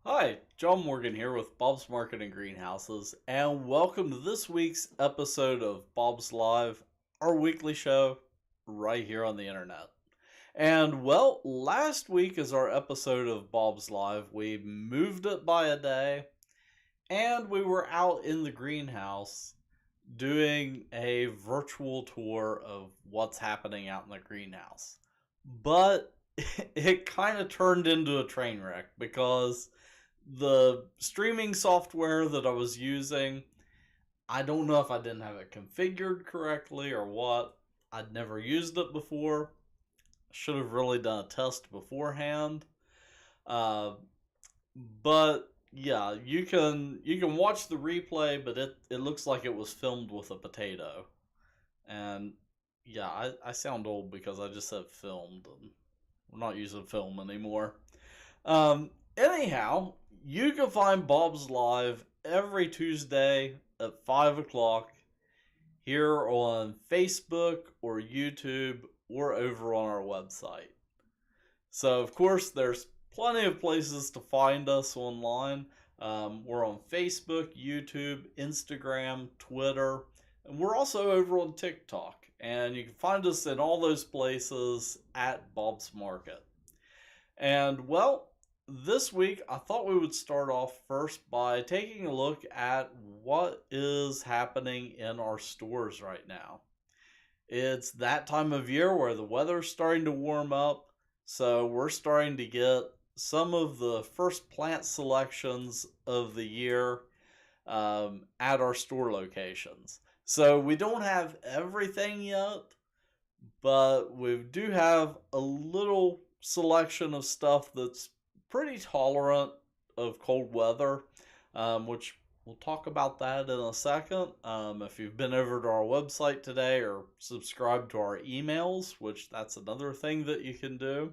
Hi, John Morgan here with Bob's Market and Greenhouses, and welcome to this week's episode of Bob's Live, our weekly show right here on the internet. And well, last week is our episode of Bob's Live. We moved it by a day, and we were out in the greenhouse doing a virtual tour of what's happening out in the greenhouse. But it kind of turned into a train wreck because the streaming software that I was using, I don't know if I didn't have it configured correctly or what. I'd never used it before. Should have really done a test beforehand. Uh, but yeah, you can watch the replay, but it looks like it was filmed with a potato. And yeah, I sound old because I just said filmed, and we're not using film anymore. Anyhow, you can find Bob's Live every Tuesday at 5 o'clock here on Facebook or YouTube or over on our website. So, of course, there's plenty of places to find us online. We're on Facebook, YouTube, Instagram, Twitter, and we're also over on TikTok. And you can find us in all those places at Bob's Market. And well, this week I thought we would start off first by taking a look at what is happening in our stores right now. It's that time of year where the weather's starting to warm up, so we're starting to get some of the first plant selections of the year at our store locations. So we don't have everything yet, but we do have a little selection of stuff that's pretty tolerant of cold weather, which we'll talk about that in a second. If you've been over to our website today or subscribed to our emails, which that's another thing that you can do,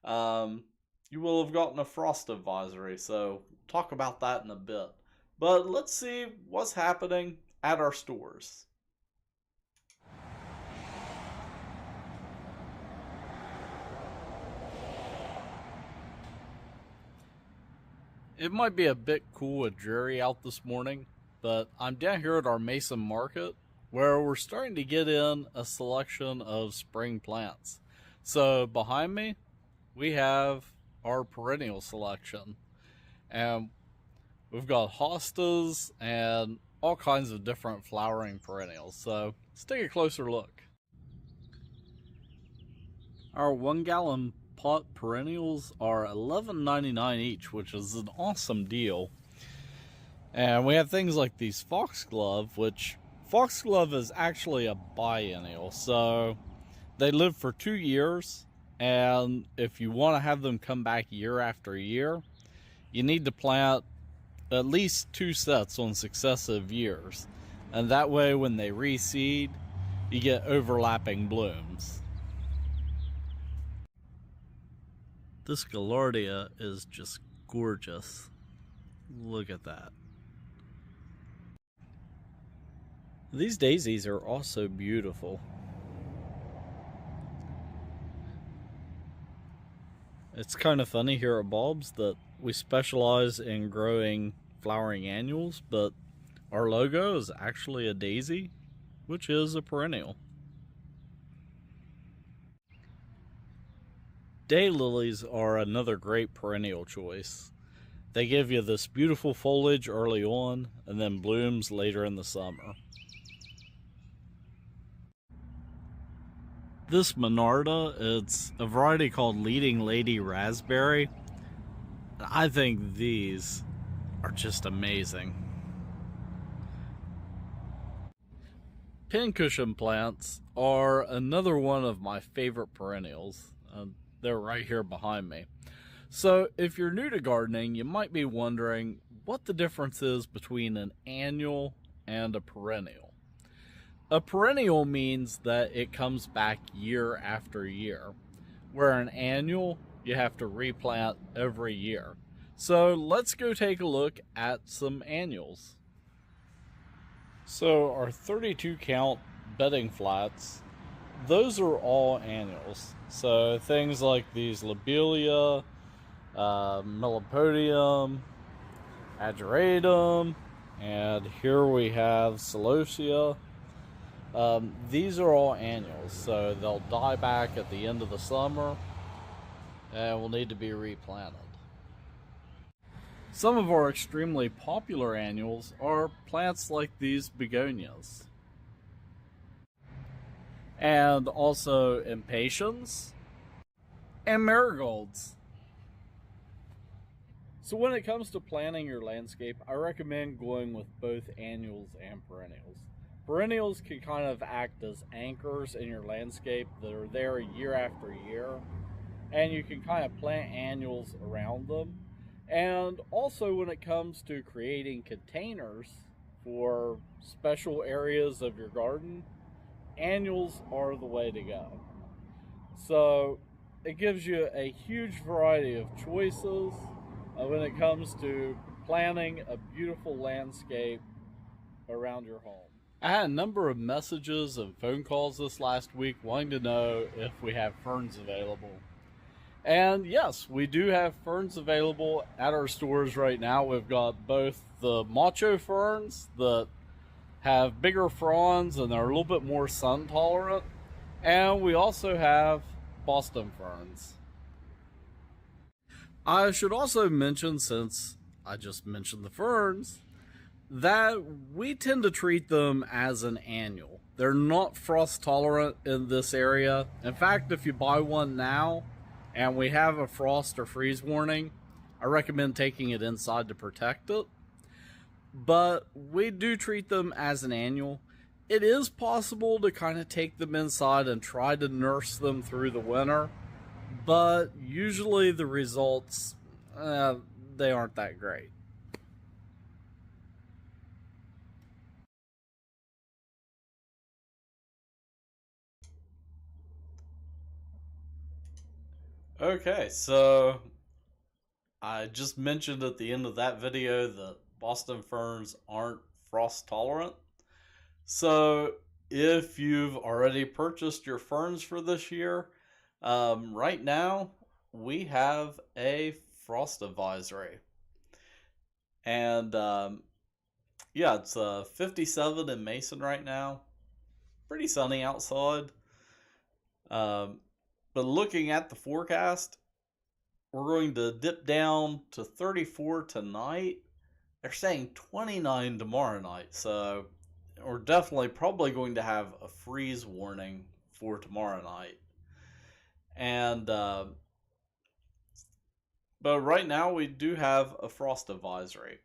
um, you will have gotten a frost advisory. So we'll talk about that in a bit. But let's see what's happening at our stores. It might be a bit cool and dreary out this morning, but I'm down here at our Mason Market where we're starting to get in a selection of spring plants. So behind me, we have our perennial selection, and we've got hostas and all kinds of different flowering perennials. So let's take a closer look. Our 1 gallon pot perennials are $11.99 each, which is an awesome deal. And we have things like these foxglove, which foxglove is actually a biennial, so they live for 2 years. And if you want to have them come back year after year, you need to plant at least 2 sets on successive years. And that way, when they reseed, you get overlapping blooms. This Gaillardia is just gorgeous. Look at that. These daisies are also beautiful. It's kind of funny here at Bob's that we specialize in growing flowering annuals, but our logo is actually a daisy, which is a perennial. Daylilies are another great perennial choice. They give you this beautiful foliage early on and then blooms later in the summer. This Monarda, it's a variety called Leading Lady Raspberry. I think these are just amazing. Pincushion plants are another one of my favorite perennials. They're right here behind me. So if you're new to gardening, you might be wondering what the difference is between an annual and a perennial. A perennial means that it comes back year after year, where an annual, you have to replant every year. So let's go take a look at some annuals. So our 32 count bedding flats, those are all annuals. So things like these lobelia, Melopodium, Ageratum, and here we have Celosia. These are all annuals, so they'll die back at the end of the summer and will need to be replanted. Some of our extremely popular annuals are plants like these begonias. And also impatiens and marigolds. So when it comes to planning your landscape, I recommend going with both annuals and perennials. Perennials can kind of act as anchors in your landscape that are there year after year, and you can kind of plant annuals around them. And also when it comes to creating containers for special areas of your garden, annuals are the way to go. So it gives you a huge variety of choices when it comes to planning a beautiful landscape around your home. I had a number of messages and phone calls this last week wanting to know if we have ferns available. And yes, we do have ferns available at our stores right now. We've got both the macho ferns that have bigger fronds and they're a little bit more sun tolerant, and we also have Boston ferns. I should also mention, since I just mentioned the ferns, that we tend to treat them as an annual. They're not frost tolerant in this area. In fact, if you buy one now and we have a frost or freeze warning, I recommend taking it inside to protect it. But we do treat them as an annual. It is possible to kind of take them inside and try to nurse them through the winter, but usually the results, they aren't that great. Okay, so I just mentioned at the end of that video that Boston ferns aren't frost tolerant. So if you've already purchased your ferns for this year, right now we have a frost advisory. And yeah, it's 57 in Mason right now. Pretty sunny outside. But looking at the forecast, we're going to dip down to 34 tonight. They're saying 29 tomorrow night. So we're definitely probably going to have a freeze warning for tomorrow night. And but right now we do have a frost advisory.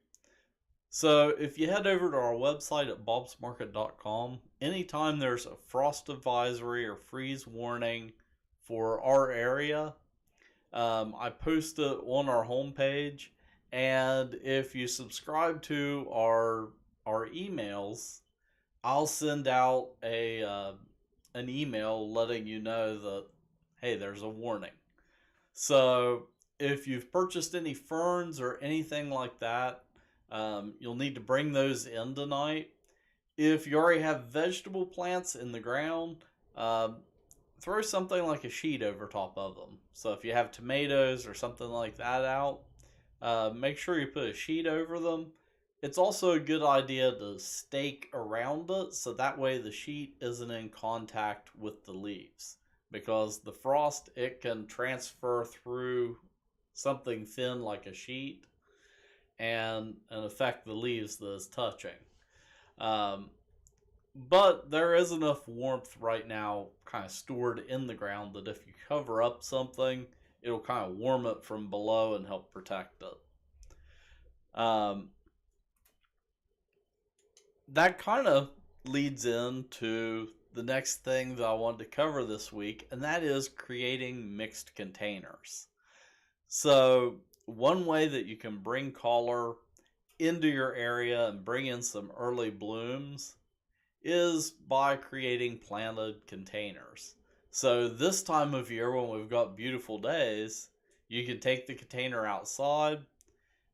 So if you head over to our website at bobsmarket.com, anytime there's a frost advisory or freeze warning for our area, I post it on our homepage. And if you subscribe to our emails, I'll send out an email letting you know that, hey, there's a warning. So if you've purchased any ferns or anything like that, you'll need to bring those in tonight. If you already have vegetable plants in the ground, throw something like a sheet over top of them. So if you have tomatoes or something like that out, make sure you put a sheet over them. It's also a good idea to stake around it so that way the sheet isn't in contact with the leaves, because the frost, it can transfer through something thin like a sheet and affect the leaves that it's touching. But there is enough warmth right now kind of stored in the ground that if you cover up something, it'll kind of warm it from below and help protect it. That kind of leads into the next thing that I wanted to cover this week, and that is creating mixed containers. So one way that you can bring color into your area and bring in some early blooms is by creating planted containers. So this time of year when we've got beautiful days, you can take the container outside.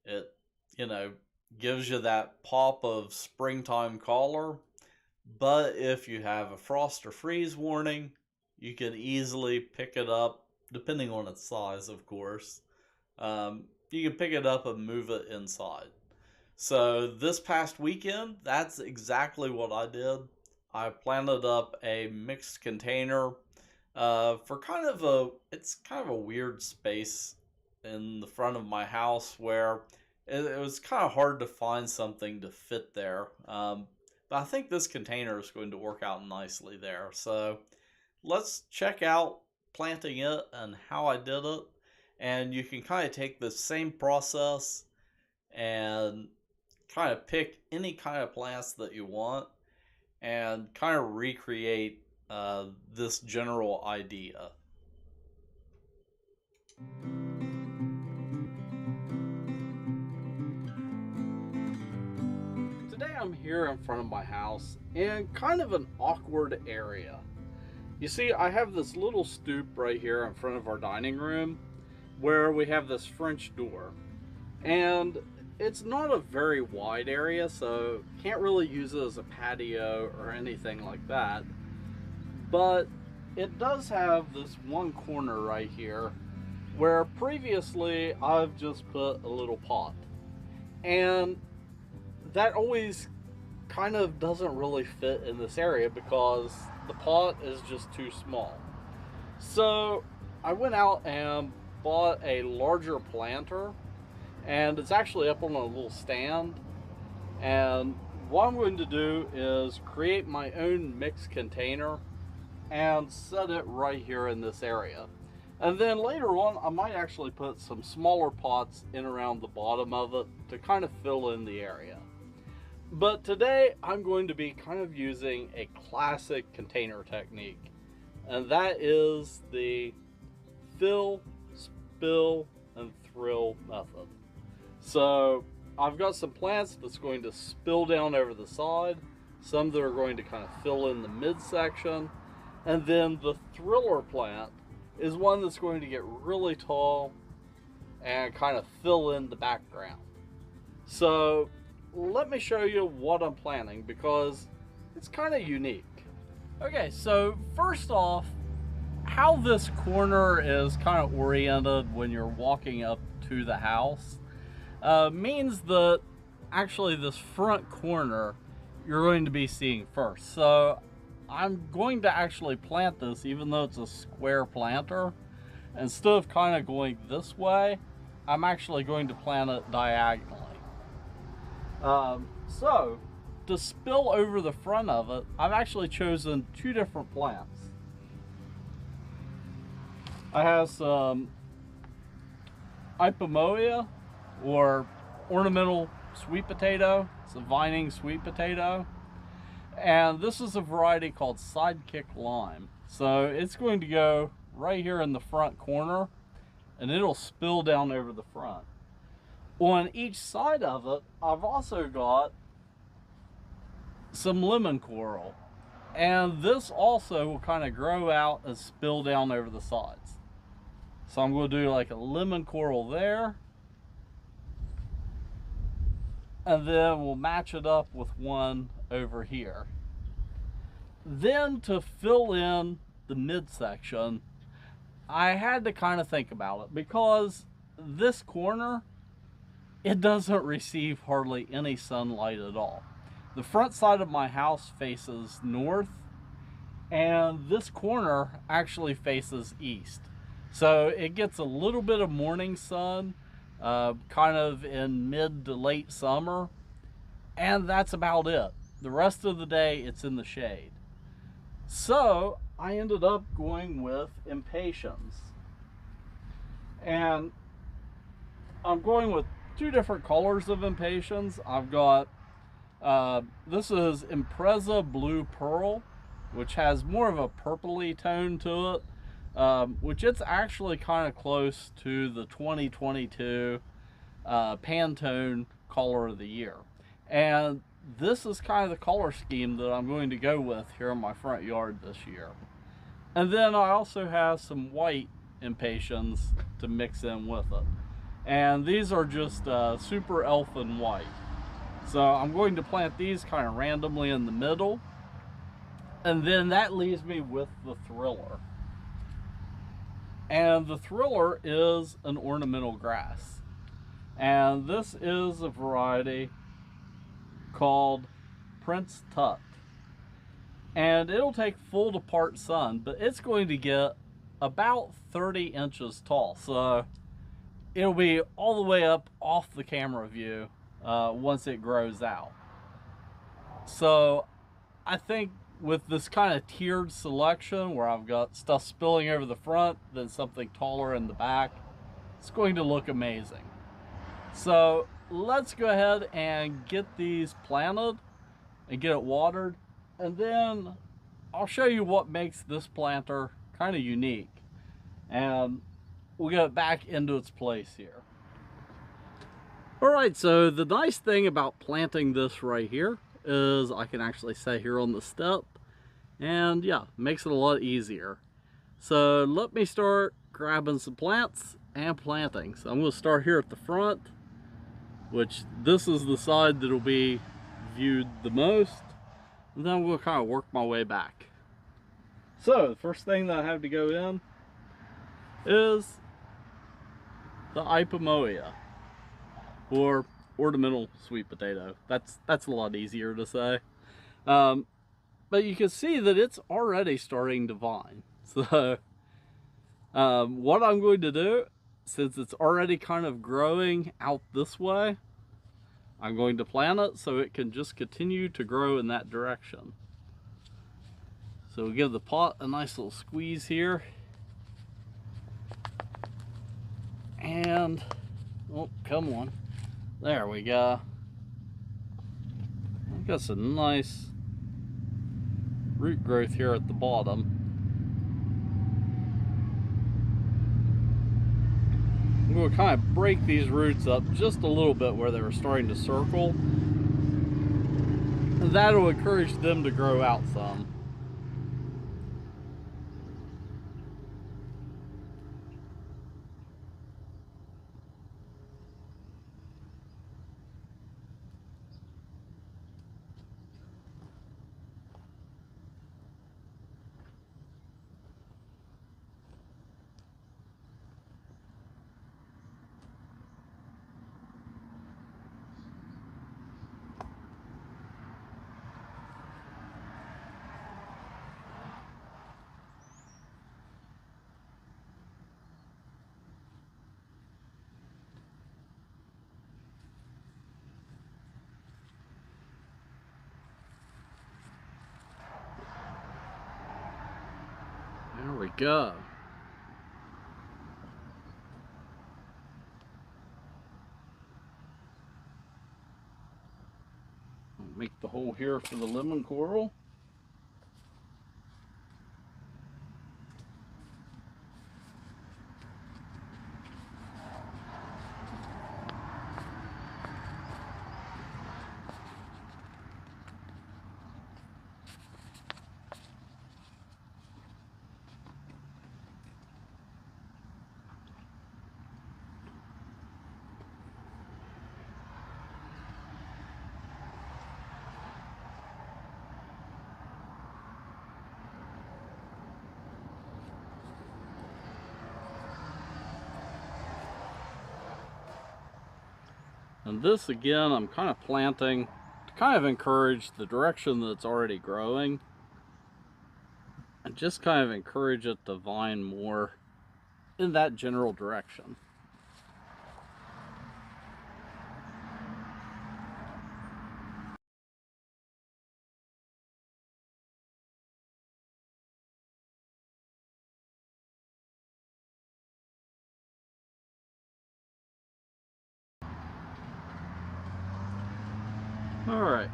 It, gives you that pop of springtime color. But if you have a frost or freeze warning, you can easily pick it up, depending on its size, of course, You can pick it up and move it inside. So this past weekend, that's exactly what I did. I planted up a mixed container for it's kind of a weird space in the front of my house where it was kind of hard to find something to fit there. But I think this container is going to work out nicely there. So let's check out planting it and how I did it. And you can kind of take the same process and kind of pick any kind of plants that you want and kind of recreate this general idea. Today I'm here in front of my house in kind of an awkward area. You see, I have this little stoop right here in front of our dining room where we have this French door. And it's not a very wide area, so can't really use it as a patio or anything like that. But it does have this one corner right here where previously I've just put a little pot. And that always kind of doesn't really fit in this area because the pot is just too small. So I went out and bought a larger planter, and it's actually up on a little stand. And what I'm going to do is create my own mixed container and set it right here in this area. And then later on, I might actually put some smaller pots in around the bottom of it to kind of fill in the area. But today I'm going to be kind of using a classic container technique, and that is the fill, spill, and thrill method. So I've got some plants that's going to spill down over the side, some that are going to kind of fill in the midsection, and then the thriller plant is one that's going to get really tall and kind of fill in the background. So let me show you what I'm planting because it's kind of unique. Okay, so first off, how this corner is kind of oriented when you're walking up to the house means that actually this front corner you're going to be seeing first. So I'm going to actually plant this, even though it's a square planter. Instead of kind of going this way, I'm actually going to plant it diagonally. So to spill over the front of it, I've actually chosen two different plants. I have some Ipomoea, or ornamental sweet potato. It's a vining sweet potato. And this is a variety called Sidekick Lime. So it's going to go right here in the front corner, and it'll spill down over the front. On each side of it, I've also got some lemon coral. And this also will kind of grow out and spill down over the sides. So I'm going to do like a lemon coral there. And then we'll match it up with one over here. Then to fill in the midsection, I had to kind of think about it because this corner, it doesn't receive hardly any sunlight at all. The front side of my house faces north, and this corner actually faces east. So it gets a little bit of morning sun, kind of in mid to late summer, and that's about it. The rest of the day it's in the shade. So I ended up going with Impatiens, and I'm going with two different colors of Impatiens. I've got this is Impreza Blue Pearl, which has more of a purpley tone to it, which it's actually kind of close to the 2022 Pantone Color of the Year. And this is kind of the color scheme that I'm going to go with here in my front yard this year. And then I also have some white Impatiens to mix in with it. And these are just Super Elfin White. So I'm going to plant these kind of randomly in the middle. And then that leaves me with the Thriller. And the Thriller is an ornamental grass. And this is a variety called Prince Tut. And it'll take full to part sun, but it's going to get about 30 inches tall. So it'll be all the way up off the camera view once it grows out. So I think with this kind of tiered selection where I've got stuff spilling over the front, then something taller in the back, it's going to look amazing. So let's go ahead and get these planted and get it watered, and then I'll show you what makes this planter kind of unique, and we'll get it back into its place here. Alright, so the nice thing about planting this right here is I can actually sit here on the step, and yeah, makes it a lot easier. So let me start grabbing some plants and planting. So I'm going to start here at the front, which this is the side that will be viewed the most, and then I'm going to kind of work my way back. So the first thing that I have to go in is the Ipomoea, or ornamental sweet potato. That's a lot easier to say. But you can see that it's already starting to vine. So what I'm going to do, since it's already kind of growing out this way, I'm going to plant it so it can just continue to grow in that direction. So we'll give the pot a nice little squeeze here. And, oh, come on. There we go. I've got some nice root growth here at the bottom. I'm going to kind of break these roots up just a little bit where they were starting to circle. And that'll encourage them to grow out some. There we go. I'll make the hole here for the lemon coral. And this again, I'm kind of planting to kind of encourage the direction that's already growing, and just kind of encourage it to vine more in that general direction. All right.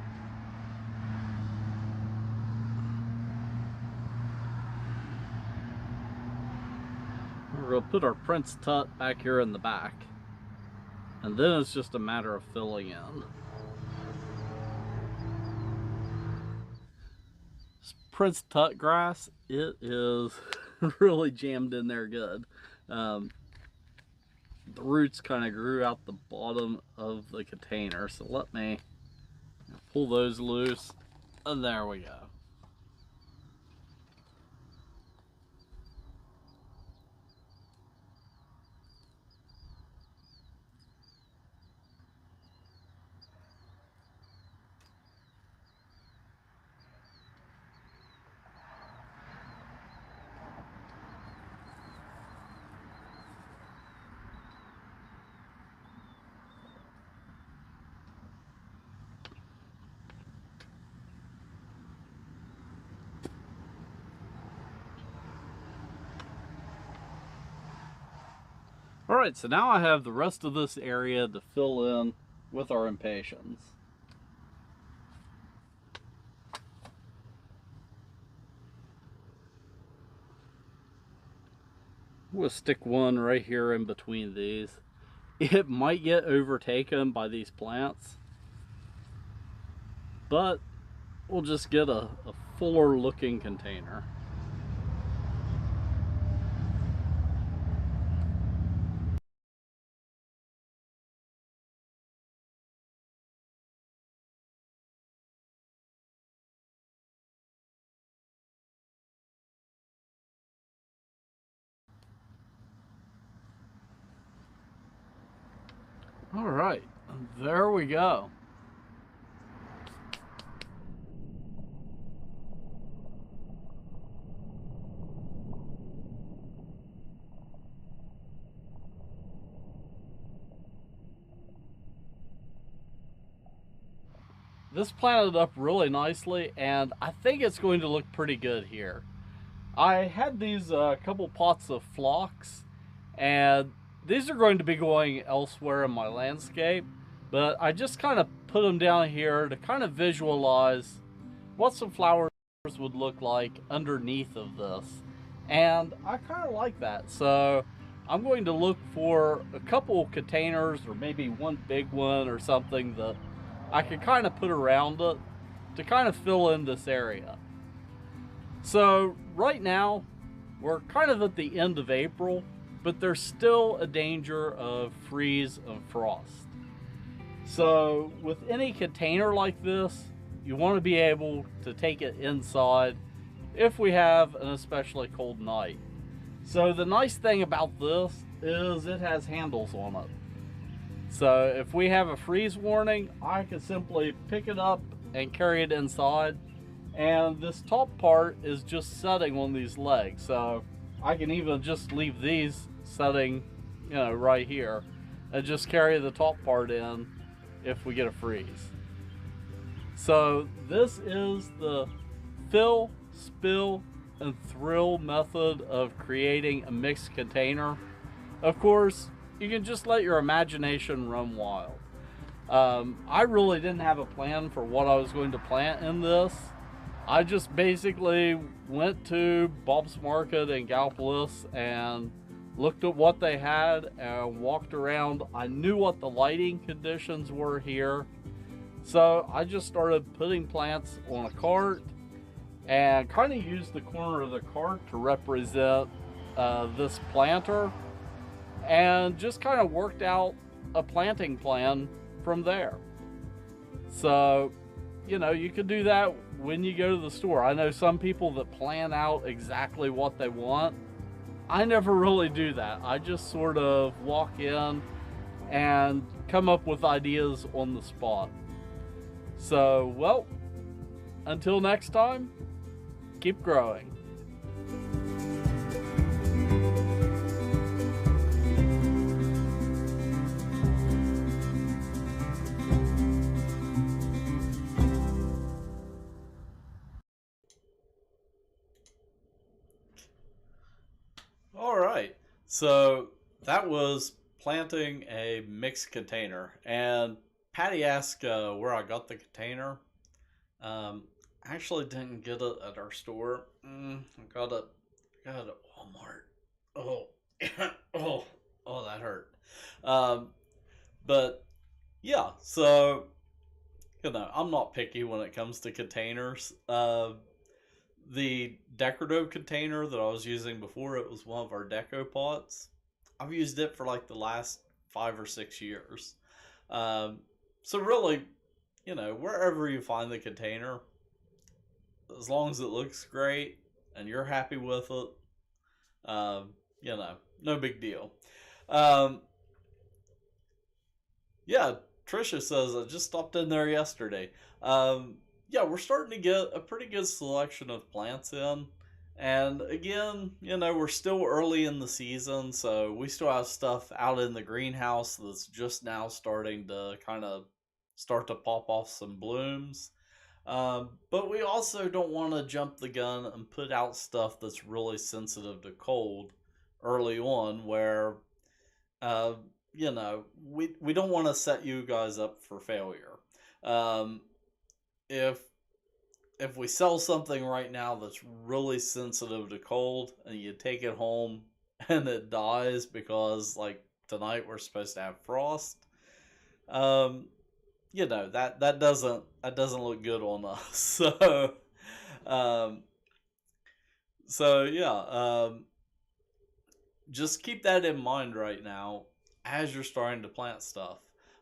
We're going to put our Prince Tut back here in the back. And then it's just a matter of filling in. This Prince Tut grass, it is really jammed in there good. The roots kind of grew out the bottom of the container, so let me pull those loose, and there we go. Alright, so now I have the rest of this area to fill in with our impatiens. We'll stick one right here in between these. It might get overtaken by these plants, but we'll just get a fuller looking container. All right, there we go. This planted up really nicely, and I think it's going to look pretty good here. I had these couple pots of phlox, and these are going to be going elsewhere in my landscape, but I just kind of put them down here to kind of visualize what some flowers would look like underneath of this. And I kind of like that. So I'm going to look for a couple containers or maybe one big one or something that I can kind of put around it to kind of fill in this area. So right now we're kind of at the end of April, but there's still a danger of freeze and frost. So with any container like this, you want to be able to take it inside if we have an especially cold night. So the nice thing about this is it has handles on it. So if we have a freeze warning, I can simply pick it up and carry it inside. And this top part is just setting on these legs. So I can even just leave these setting, right here and just carry the top part in if we get a freeze. So this is the fill, spill, and thrill method of creating a mixed container. Of course, you can just let your imagination run wild. I really didn't have a plan for what I was going to plant in this. I just basically went to Bob's Market in Gallipolis and looked at what they had and walked around. I knew what the lighting conditions were here, so I just started putting plants on a cart and kind of used the corner of the cart to represent this planter, and just kind of worked out a planting plan from there. So, you could do that when you go to the store. I know some people that plan out exactly what they want. I never really do that. I just sort of walk in and come up with ideas on the spot. So, well, until next time, keep growing. All right, so that was planting a mixed container, and Patty asked where I got the container. Actually didn't get it at our store. I got it at Walmart. Oh, oh, that hurt. Um, but yeah, so I'm not picky when it comes to containers. The decorative container that I was using before, it was one of our deco pots. I've used it for like the last 5 or 6 years. Um, so really, wherever you find the container, as long as it looks great and you're happy with it, um, no big deal. Um, yeah, Trisha says I just stopped in there yesterday. Yeah, we're starting to get a pretty good selection of plants in. And again, we're still early in the season, so we still have stuff out in the greenhouse that's just now starting to kind of start to pop off some blooms. But we also don't want to jump the gun and put out stuff that's really sensitive to cold early on, where uh, we don't want to set you guys up for failure. Um, if if we sell something right now that's really sensitive to cold and you take it home and it dies because like tonight we're supposed to have frost, um, that doesn't look good on us. Um, so yeah, just keep that in mind right now as you're starting to plant stuff.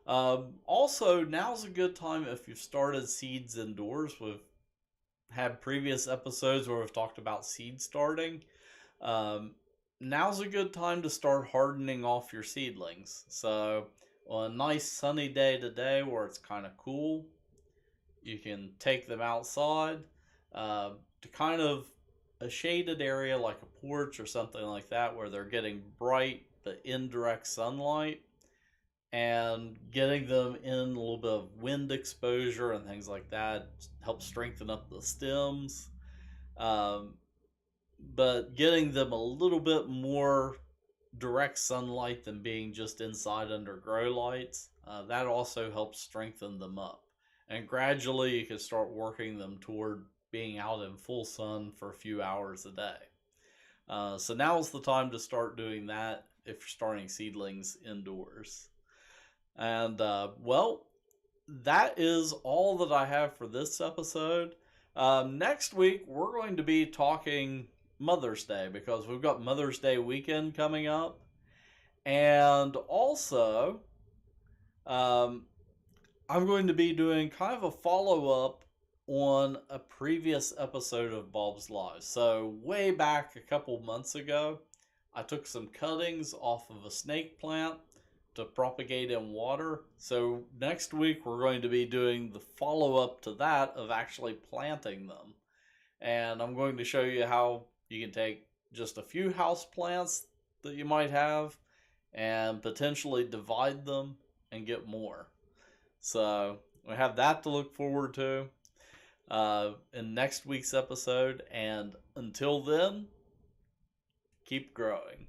Also, now's a good time if you've started seeds indoors. We've had previous episodes where we've talked about seed starting. Um, Now's a good time to start hardening off your seedlings. So, on a nice sunny day today where it's kind of cool, you can take them outside to kind of a shaded area like a porch or something like that where they're getting bright but indirect sunlight, and getting them in a little bit of wind exposure and things like that helps strengthen up the stems. Um, but getting them a little bit more direct sunlight than being just inside under grow lights, that also helps strengthen them up. And gradually, you can start working them toward being out in full sun for a few hours a day. So now is the time to start doing that if you're starting seedlings indoors. And well, that is all that I have for this episode. Next week, we're going to be talking Mother's Day because we've got Mother's Day weekend coming up. And also, um, I'm going to be doing kind of a follow up on a previous episode of Bob's Lives. So, way back a couple months ago, I took some cuttings off of a snake plant to propagate in water. So, next week, we're going to be doing the follow up to that of actually planting them. And I'm going to show you how you can take just a few house plants that you might have and potentially divide them and get more. So we have that to look forward to in next week's episode. And until then, keep growing.